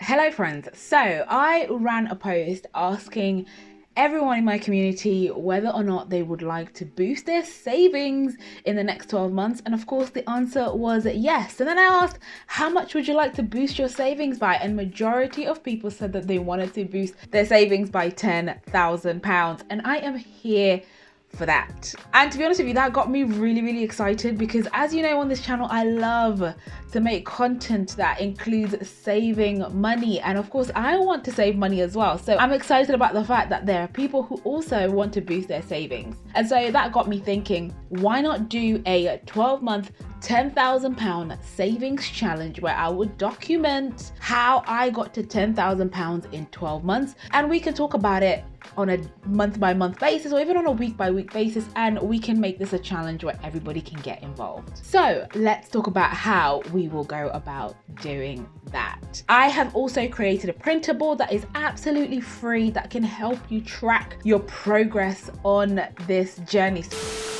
Hello friends, so I ran a post asking everyone in my community whether or not they would like to boost their savings in the next 12 months, and of course the answer was yes. And then I asked, how much would you like to boost your savings by? And majority of people said that they wanted to boost their savings by £10,000, and I am here for that. And to be honest with you, that got me really excited, because as you know, on this channel I love to make content that includes saving money, and of course I want to save money as well. So I'm excited about the fact that there are people who also want to boost their savings. And so that got me thinking, why not do a 12-month £10,000 savings challenge where I would document how I got to £10,000 in 12 months, and we can talk about it on a month-by-month basis or even on a week-by-week basis, and we can make this a challenge where everybody can get involved. So let's talk about how we will go about doing that. I have also created a printable that is absolutely free that can help you track your progress on this journey.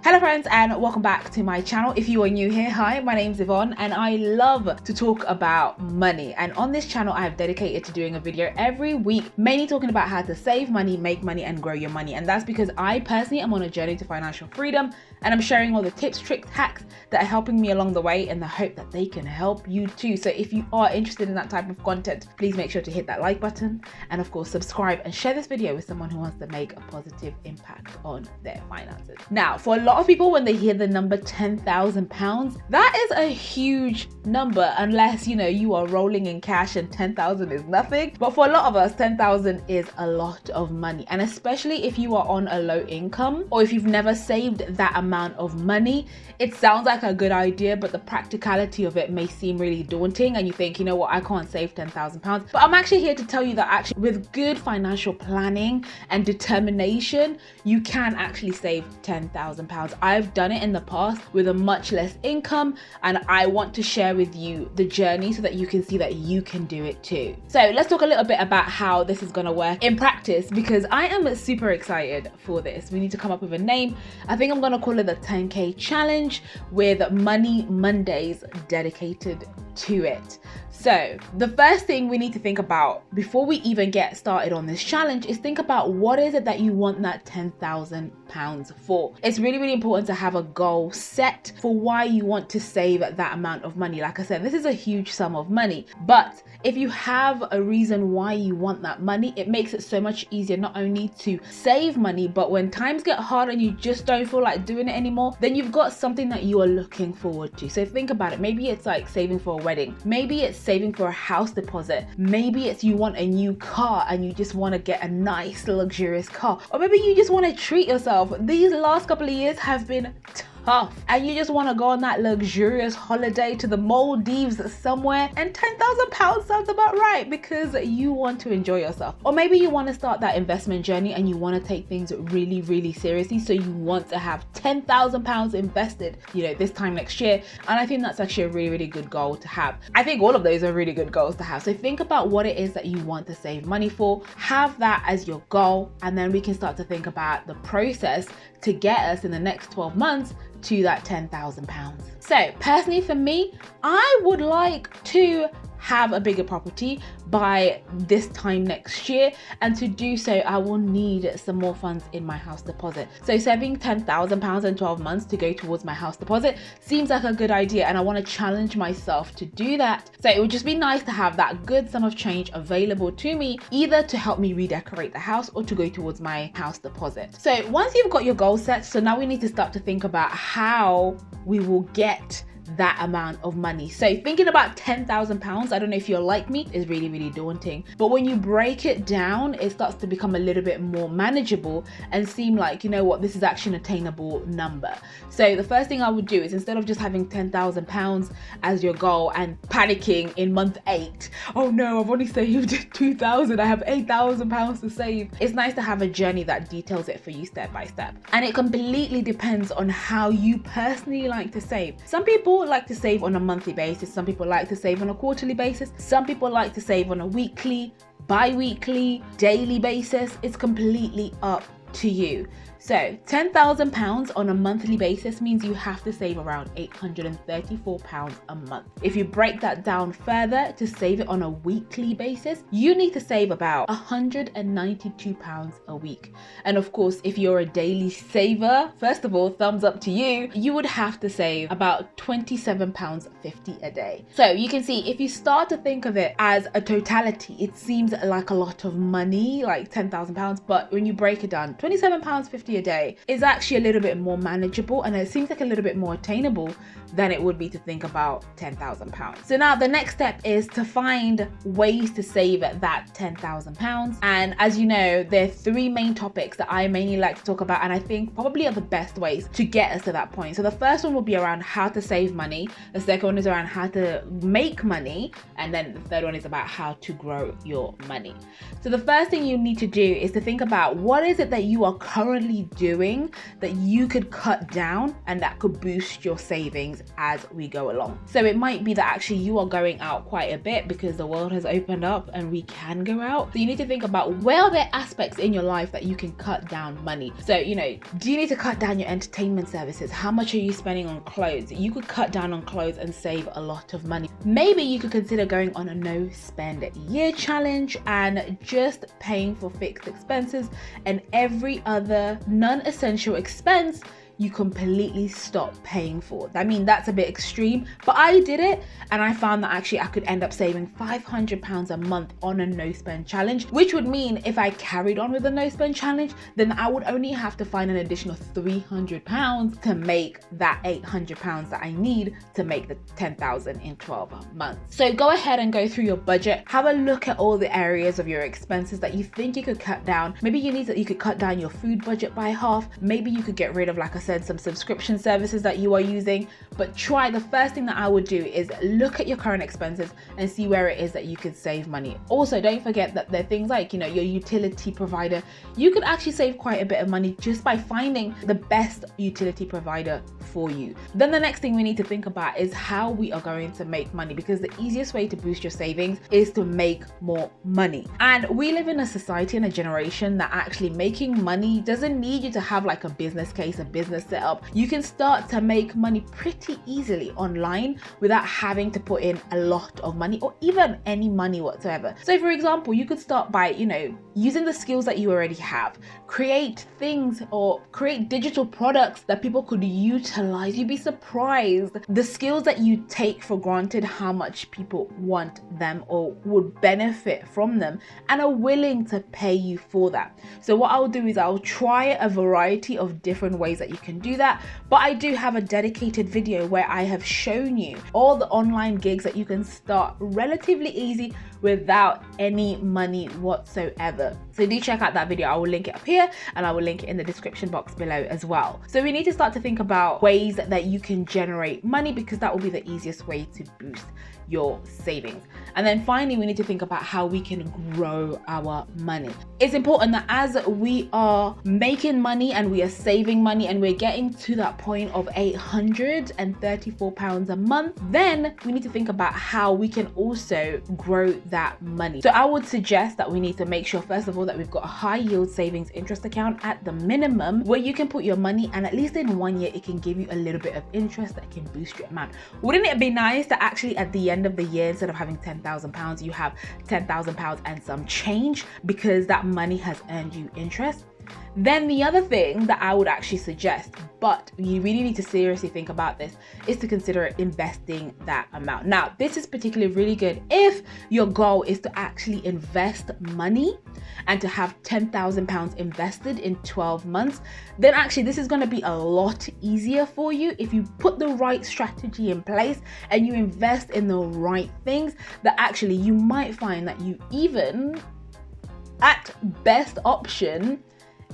Hello friends, and welcome back to my channel. If you are new here, hi, my name's Yvonne and I love to talk about money. And on this channel, I have dedicated to doing a video every week, mainly talking about how to save money, make money and grow your money. And that's because I personally am on a journey to financial freedom, and I'm sharing all the tips, tricks, hacks that are helping me along the way in the hope that they can help you too. So if you are interested in that type of content, please make sure to hit that like button and of course subscribe and share this video with someone who wants to make a positive impact on their finances. Now, for a lot of people, when they hear the number £10,000, that is a huge number, unless you are rolling in cash and 10,000 is nothing. But for a lot of us, 10,000 is a lot of money, and especially if you are on a low income or if you've never saved that amount of money, it sounds like a good idea, but the practicality of it may seem really daunting, and you think, you know what, I can't save £10,000. But I'm actually here to tell you that actually with good financial planning and determination, you can actually save £10,000. I've done it in the past with a much less income, and I want to share with you the journey so that you can see that you can do it too. So let's talk a little bit about how this is going to work in practice, because I am super excited for this. We need to come up with a name. I think I'm going to call it the 10K challenge, with Money Mondays dedicated to it. So the first thing we need to think about before we even get started on this challenge is think about what is it that you want that £10,000 for. It's really important to have a goal set for why you want to save that amount of money. Like I said, this is a huge sum of money, but if you have a reason why you want that money, it makes it so much easier not only to save money, but when times get hard and you just don't feel like doing it anymore, then you've got something that you are looking forward to. So think about it. Maybe it's like saving for a wedding. Maybe it's saving for a house deposit. Maybe it's you want a new car and you just want to get a nice luxurious car. Or maybe you just want to treat yourself. These last couple of years have been tough, and you just want to go on that luxurious holiday to the Maldives somewhere, and £10,000 sounds about right because you want to enjoy yourself. Or maybe you want to start that investment journey and you want to take things really seriously, so you want to have £10,000 invested this time next year. And I think that's actually a really good goal to have. I think all of those are really good goals to have. So think about what it is that you want to save money for, have that as your goal, and then we can start to think about the process to get us in the next 12 months to that £10,000. So personally for me, I would like to have a bigger property by this time next year, and to do so I will need some more funds in my house deposit. So saving £10,000 in 12 months to go towards my house deposit seems like a good idea, and I want to challenge myself to do that. So it would just be nice to have that good sum of change available to me, either to help me redecorate the house or to go towards my house deposit. So once you've got your goal set, so now we need to start to think about how we will get that amount of money. So thinking about £10,000, I don't know if you're like me, is really daunting. But when you break it down, it starts to become a little bit more manageable and seem like, you know what, this is actually an attainable number. So the first thing I would do is, instead of just having £10,000 as your goal and panicking in month 8, oh no, I've only saved 2,000, I have £8,000 to save. It's nice to have a journey that details it for you step by step. And it completely depends on how you personally like to save. Some people like to save on a monthly basis. Some people like to save on a quarterly basis. Some people like to save on a weekly, bi-weekly, daily basis. It's completely up to you. So £10,000 on a monthly basis means you have to save around £834 a month. If you break that down further to save it on a weekly basis, you need to save about £192 a week. And of course, if you're a daily saver, first of all, thumbs up to you, you would have to save about £27.50 a day. So you can see, if you start to think of it as a totality, it seems like a lot of money, like £10,000, but when you break it down, £27.50 a day is actually a little bit more manageable, and it seems like a little bit more attainable than it would be to think about £10,000. So now the next step is to find ways to save that £10,000. And as you know, there are three main topics that I mainly like to talk about, and I think probably are the best ways to get us to that point. So the first one will be around how to save money. The second one is around how to make money. And then the third one is about how to grow your money. So the first thing you need to do is to think about what is it that you are currently doing that you could cut down and that could boost your savings as we go along. So it might be that actually you are going out quite a bit because the world has opened up and we can go out. So you need to think about, where are there aspects in your life that you can cut down money? So, you know, do you need to cut down your entertainment services? How much are you spending on clothes? You could cut down on clothes and save a lot of money. Maybe you could consider going on a no spend year challenge and just paying for fixed expenses, and every other non-essential expense you completely stop paying for. I mean, that's a bit extreme, but I did it and I found that actually I could end up saving £500 a month on a no spend challenge, which would mean if I carried on with the no spend challenge, then I would only have to find an additional £300 to make that £800 that I need to make the 10,000 in 12 months. So go ahead and go through your budget, have a look at all the areas of your expenses that you think you could cut down. Maybe you could cut down your food budget by half. Maybe you could get rid of, like I said, some subscription services that you are using. But the first thing that I would do is look at your current expenses and see where it is that you could save money. Also, don't forget that there are things like, you know, your utility provider. You could actually save quite a bit of money just by finding the best utility provider for you. Then the next thing we need to think about is how we are going to make money, because the easiest way to boost your savings is to make more money. And we live in a society and a generation that actually making money doesn't need you to have like a business case, a business setup. You can start to make money pretty easily online without having to put in a lot of money or even any money whatsoever. So for example, you could start by, you know, using the skills that you already have, create things or create digital products that people could utilize. You'd be surprised the skills that you take for granted, how much people want them or would benefit from them and are willing to pay you for that. So what I'll do is I'll try a variety of different ways that you can do that, but I do have a dedicated video where I have shown you all the online gigs that you can start relatively easy without any money whatsoever. So do check out that video. I will link it up here and I will link it in the description box below as well. So we need to start to think about ways that you can generate money, because that will be the easiest way to boost your savings. And then finally, we need to think about how we can grow our money. It's important that as we are making money and we are saving money and we're getting to that point of £834 a month, then we need to think about how we can also grow that money. So I would suggest that we need to make sure, first of all, that we've got a high yield savings interest account at the minimum, where you can put your money and at least in 1 year, it can give you a little bit of interest that can boost your amount. Wouldn't it be nice to actually at the end of the year, instead of having £10,000, you have £10,000 and some change, because that money has earned you interest? Then the other thing that I would actually suggest, but you really need to seriously think about this, is to consider investing that amount. Now, this is particularly really good if your goal is to actually invest money and to have £10,000 invested in 12 months. Then actually this is going to be a lot easier for you if you put the right strategy in place and you invest in the right things, that actually you might find that you even, at best option,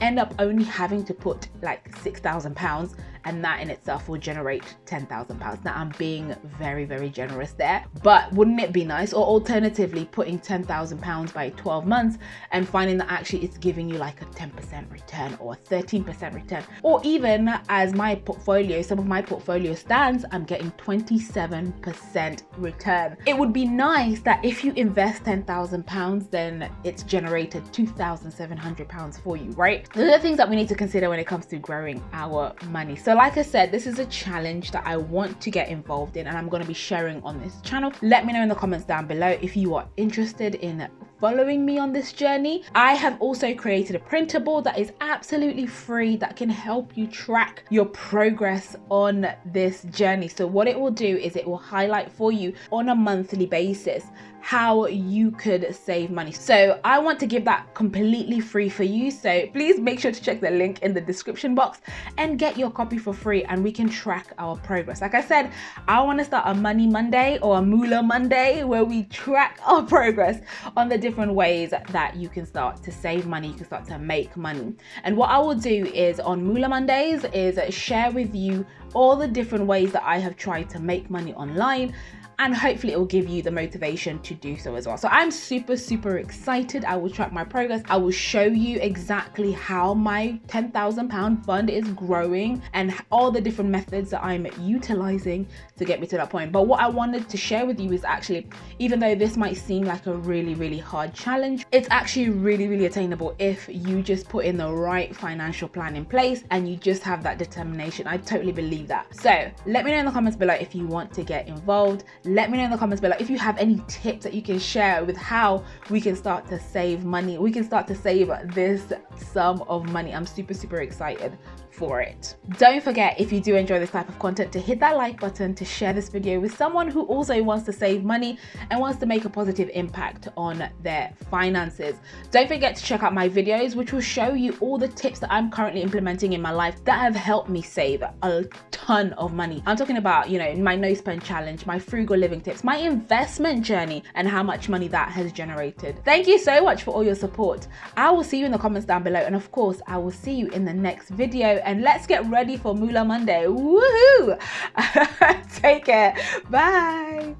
end up only having to put like £6,000 and that in itself will generate £10,000. Now I'm being very, very generous there, but wouldn't it be nice? Or alternatively, putting £10,000 by 12 months and finding that actually it's giving you like a 10% return or a 13% return, or even as my portfolio, some of my portfolio stands, I'm getting 27% return. It would be nice that if you invest £10,000, then it's generated £2,700 for you, right? Those are the things that we need to consider when it comes to growing our money. So like I said, this is a challenge that I want to get involved in, and I'm going to be sharing on this channel. Let me know in the comments down below if you are interested in following me on this journey. I have also created a printable that is absolutely free that can help you track your progress on this journey. So what it will do is it will highlight for you on a monthly basis how you could save money. So I want to give that completely free for you. So please make sure to check the link in the description box and get your copy for free, and we can track our progress. Like I said, I want to start a Money Monday or a Moolah Monday where we track our progress on the different ways that you can start to save money, you can start to make money. And what I will do is on Moolah Mondays is share with you all the different ways that I have tried to make money online, and hopefully it will give you the motivation to do so as well. So I'm super, super excited. I will track my progress. I will show you exactly how my £10,000 fund is growing and all the different methods that I'm utilizing to get me to that point. But what I wanted to share with you is actually, even though this might seem like a really, really hard challenge, it's actually really, really attainable if you just put in the right financial plan in place and you just have that determination. I totally believe that. So let me know in the comments below if you want to get involved. Let me know in the comments below if you have any tips that you can share with how we can start to save money. We can start to save this sum of money. I'm super, super excited for it. Don't forget, if you do enjoy this type of content, to hit that like button, to share this video with someone who also wants to save money and wants to make a positive impact on their finances. Don't forget to check out my videos, which will show you all the tips that I'm currently implementing in my life that have helped me save a ton of money. I'm talking about, you know, my no spend challenge, my frugal living tips, my investment journey, and how much money that has generated. Thank you so much for all your support. I will see you in the comments down below, and of course I will see you in the next video, and let's get ready for Moolah Monday. Woohoo! Take care. Bye.